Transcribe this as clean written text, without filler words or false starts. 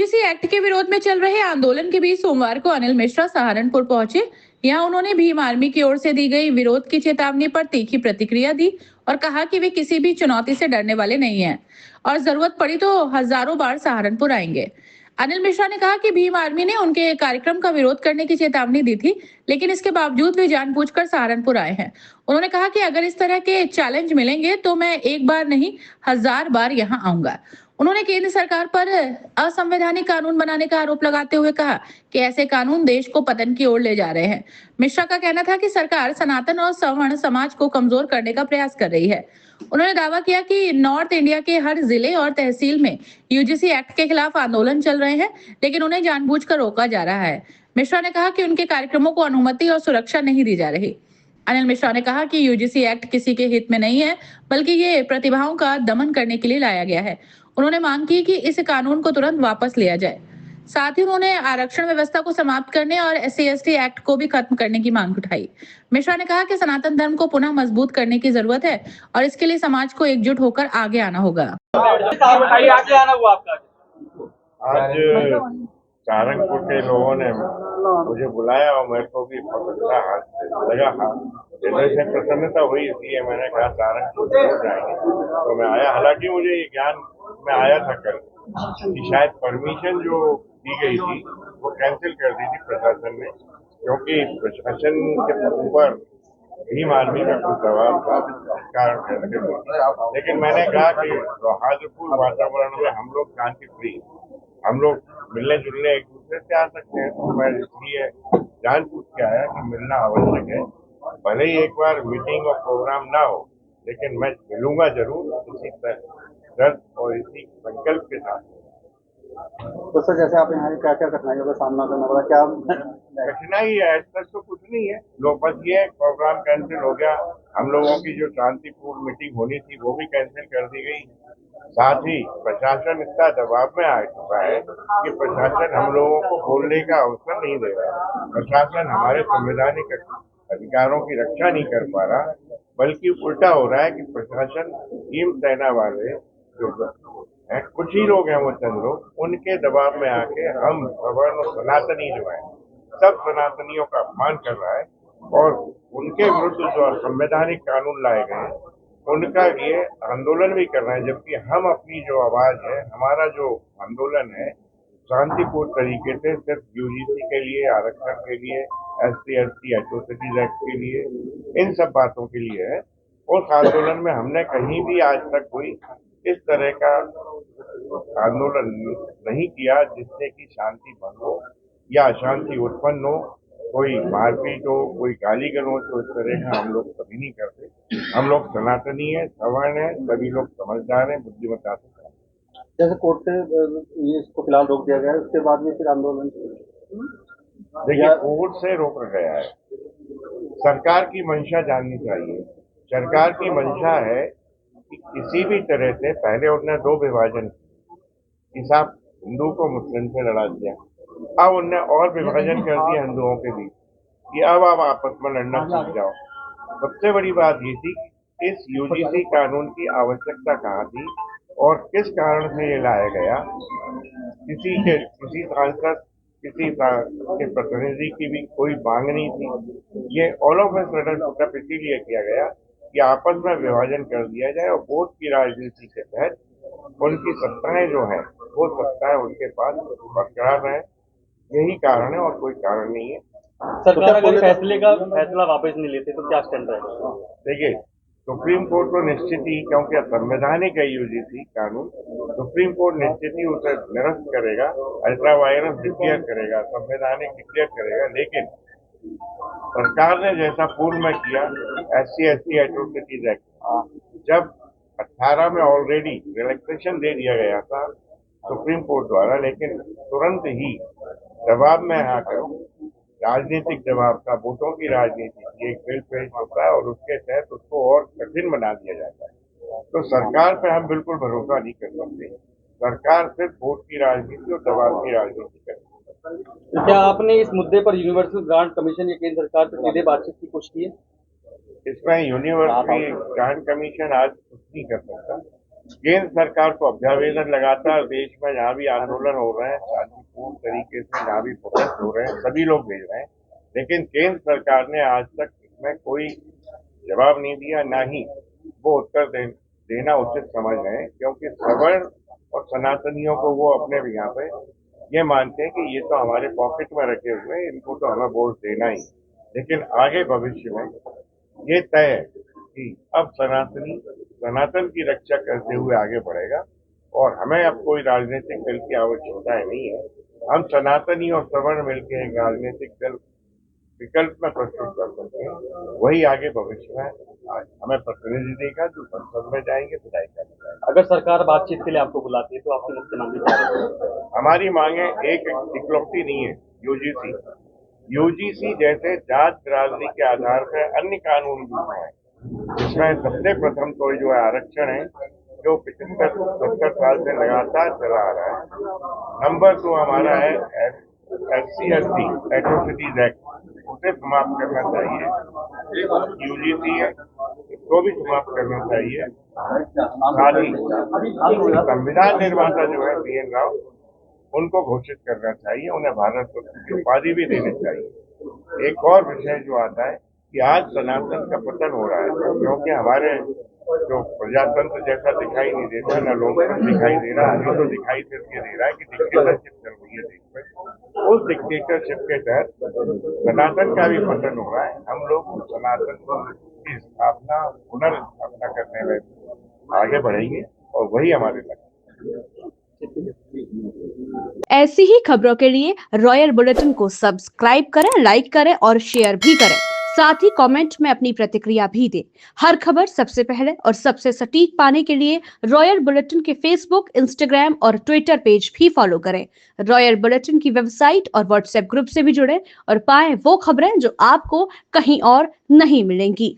UGC act के विरोध में चल रहे आंदोलन के बीच सोमवार को अनिल मिश्रा सहारनपुर पहुंचे। यहां उन्होंने भीम आर्मी की ओर से दी गई विरोध की चेतावनी पर तीखी प्रतिक्रिया दी और कहा कि वे किसी भी चुनौती से डरने वाले नहीं हैं और जरूरत पड़ी तो हजारों बार सहारनपुर आएंगे। अनिल मिश्रा ने कहा कि भीम आर्मी ने उनके कार्यक्रम का विरोध करने की चेतावनी दी थी, लेकिन इसके बावजूद वे जानबूझकर सहारनपुर आए हैं। उन्होंने कहा कि अगर इस तरह के चैलेंज मिलेंगे तो मैं एक बार नहीं, हजार बार यहाँ आऊंगा। उन्होंने केंद्र सरकार पर असंवैधानिक कानून बनाने का आरोप लगाते हुए कहा कि ऐसे कानून देश को पतन की ओर ले जा रहे हैं। मिश्रा का कहना था कि सरकार सनातन और सवर्ण समाज को कमजोर करने का प्रयास कर रही है। उन्होंने दावा किया कि नॉर्थ इंडिया के हर जिले और तहसील में यूजीसी एक्ट के खिलाफ आंदोलन चल रहे हैं, लेकिन उन्हें जानबूझकर रोका जा रहा है। मिश्रा ने कहा कि उनके कार्यक्रमों को अनुमति और सुरक्षा नहीं दी जा रही। अनिल मिश्रा ने कहा कि यूजीसी एक्ट किसी के हित में नहीं है, बल्कि ये प्रतिभाओं का दमन करने के लिए लाया गया है। उन्होंने मांग की कि इस कानून को तुरंत वापस लिया जाए। साथ ही उन्होंने आरक्षण व्यवस्था को समाप्त करने और SC/ST एक्ट को भी खत्म करने की मांग उठाई। मिश्रा ने कहा कि सनातन धर्म को पुनः मजबूत करने की जरूरत है और इसके लिए समाज को एकजुट होकर आगे आना होगा। आज सहारनपुर के लोगों ने मुझे बुलाया और मेरे को भी पकड़ा हाथ लगा। दिल से प्रसन्नता हुई, इसलिए मैंने कहा सहारनपुर जाएंगे तो मैं आया। हालांकि मुझे ये ज्ञान में आया था कल कि शायद परमिशन जो दी गई थी वो कैंसिल कर दी थी प्रशासन ने, क्योंकि प्रशासन के ऊपर भीम आर्मी का कुछ दबाव था कारण। लेकिन मैंने कहा कि सौहार्दपूर्ण वातावरण में हम लोग शांति प्रिय, हम लोग मिलने जुलने एक दूसरे से आ सकते हैं। तो मैं इसलिए जानबूझ के आया कि मिलना आवश्यक है। भले ही एक बार मीटिंग और प्रोग्राम ना हो, लेकिन मैं मिलूंगा जरूर इसी दर्द और इसी संकल्प के साथ। तो सर, जैसे आप यहाँ क्या क्या कठिनाइयों का सामना करना पड़ा, क्या कठिनाई है? आज तक तो कुछ नहीं है। लोग बस ये प्रोग्राम कैंसिल हो गया, हम लोगों की जो शांतिपूर्ण मीटिंग होनी थी वो भी कैंसिल कर दी गई। साथ ही प्रशासन इतना दबाव में आ चुका है कि प्रशासन हम लोगों को बोलने का अवसर नहीं दे रहा। प्रशासन हमारे संवैधानिक अधिकारों की रक्षा नहीं कर पा रहा, बल्कि उल्टा हो रहा है कि प्रशासन भीम सेना वाले जो कुछ ही लोग हैं, वो चंद लोग, उनके दबाव में आके हम सवर्ण और सनातनी जो है सब सनातनियों का अपमान कर रहा है और उनके विरुद्ध जो संवैधानिक कानून लाए गए उनका ये आंदोलन भी कर रहे हैं। जबकि हम अपनी जो आवाज है, हमारा जो आंदोलन है, शांतिपूर्ण तरीके से सिर्फ यूजीसी के लिए, आरक्षण के लिए, SC/ST एट्रोसिटीज एक्ट के लिए, इन सब बातों के लिए है। उस आंदोलन में हमने कहीं भी आज तक कोई इस तरह का आंदोलन नहीं किया जिससे कि शांति भंग हो या अशांति उत्पन्न हो, कोई मारपीट हो, कोई गाली गलौज हो। इस तरह का हम लोग कभी नहीं करते। हम लोग सनातनी है, सवर्ण है, सभी लोग समझदार हैं, बुद्धिमत्ता से। जैसे कोर्ट से ये इसको फिलहाल रोक दिया गया है, उसके बाद में फिर आंदोलन देखिए, कोर्ट से रोका गया है। सरकार की मंशा जाननी चाहिए। सरकार की मंशा है कि किसी भी तरह से, पहले उन्होंने 2 विभाजन कि साहब हिंदू को मुस्लिम से लड़ा दिया, अब उनने और विभाजन कर दिया हिंदुओं के बीच कि अब आप आपस में लड़ना सीख जाओ। सबसे बड़ी बात ये थी कि इस यूजीसी कानून की आवश्यकता कहाँ थी और किस कारण से ये लाया गया। किसी सांसद, किसी के प्रतिनिधि की भी कोई मांग नहीं थी। ये all of a sudden put up इसीलिए किया गया कि आपस में विभाजन कर दिया जाए और वोट की राजनीति के तहत उनकी सत्ताएं जो है वो सत्ताएं उनके पास बरकरार रहे। यही कारण है और कोई कारण नहीं है। सरकार अगर फैसला वापस नहीं लेते तो क्या स्टैंड रहेगा? देखिए, सुप्रीम कोर्ट तो निश्चित ही, क्योंकि संवैधानिक है यूजीसी कानून, सुप्रीम कोर्ट निश्चित ही उसे निरस्त करेगा, अल्ट्रा वायरस डिक्लेयर करेगा, संवैधानिक डिक्लेयर करेगा। लेकिन सरकार ने जैसा पूर्व में किया, SC/ST एट्रोसिटीज एक्ट, जब 18 में ऑलरेडी रिलैक्सेशन दे दिया गया था सुप्रीम कोर्ट द्वारा, लेकिन तुरंत ही दबाव में आकर, राजनीतिक दबाव था, वोटों की राजनीति, एक बिल पेश होता है और उसके तहत उसको और कठिन बना दिया जाता है। तो सरकार पे हम बिल्कुल भरोसा नहीं कर सकते। सरकार सिर्फ वोट की राजनीति और दबाव की राजनीति करती है। तो क्या आपने इस मुद्दे पर यूनिवर्सल ग्रांट कमीशन या केंद्र सरकार से सीधे बातचीत की कोशिश की है? इसमें यूनिवर्सल ग्रांट कमीशन आज कुछ नहीं कर सकता। केंद्र सरकार को अभ्यावेदन लगातार देश में जहाँ भी आंदोलन हो रहे हैं, शांतिपूर्ण तरीके से जहाँ भी प्रोटेस्ट हो रहे हैं, सभी लोग भेज रहे हैं, लेकिन केंद्र सरकार ने आज तक इसमें कोई जवाब नहीं दिया, ना ही वो उत्तर देना उचित समझ रहे हैं, क्योंकि सवर्ण और सनातनियों को वो अपने यहाँ पे ये मानते हैं कि ये तो हमारे पॉकेट में रखे हुए हैं, इनको तो हमें वोट देना ही। लेकिन आगे भविष्य में ये तय है कि अब सनातन की रक्षा करते हुए आगे बढ़ेगा और हमें अब कोई राजनीतिक दल की आवश्यकता नहीं है। हम सनातनी और सवर्ण मिलकर एक राजनीतिक दल विकल्प में प्रस्तुत कर सकते हैं, वही आगे भविष्य में हमें प्रतिनिधि देगा जो संसद में जाएंगे, विधायिका में जाएंगे। अगर सरकार बातचीत के लिए आपको बुलाती है तो आपकी मुख्य मांग क्या है? हमारी मांगे एक इकलौती नहीं है, यूजीसी जैसे जात बिरादरी के आधार पर अन्य कानून भी हैं, जिसमें सबसे प्रथम तो जो है आरक्षण है, जो 75-70 साल से लगातार चला आ रहा है। नंबर 2 हमारा है SC/ST एट्रोसिटीज एक्ट, उसे समाप्त करना चाहिए। यूजीसी है, इसको भी समाप्त करना चाहिए। साथ ही संविधान निर्माता जो है BN राव, उनको घोषित करना चाहिए, उन्हें भारत रत्न की उपाधि भी देनी चाहिए। एक और विषय जो आता है कि आज सनातन का पतन हो रहा है, क्योंकि हमारे जो प्रजातंत्र जैसा दिखाई नहीं देता, न लोकतंत्र दिखाई दे रहा, अभी तो दिखाई दे रहा है कि डिक्टेटरशिप चल रही है देश में। उस डिक्टेटरशिप के तहत सनातन का भी पतन हो रहा है। हम लोग सनातन की स्थापना, पुनर्स्थापना करने में आगे बढ़ेंगे और वही हमारे लक्ष्य है। ऐसी ही खबरों के लिए रॉयल बुलेटिन को सब्सक्राइब करें, लाइक करें और शेयर भी करें। साथ ही कमेंट में अपनी प्रतिक्रिया भी दें। हर खबर सबसे पहले और सबसे सटीक पाने के लिए रॉयल बुलेटिन के फेसबुक, इंस्टाग्राम और ट्विटर पेज भी फॉलो करें। रॉयल बुलेटिन की वेबसाइट और व्हाट्सएप ग्रुप से भी जुड़ें और पाएं वो खबरें जो आपको कहीं और नहीं मिलेंगी।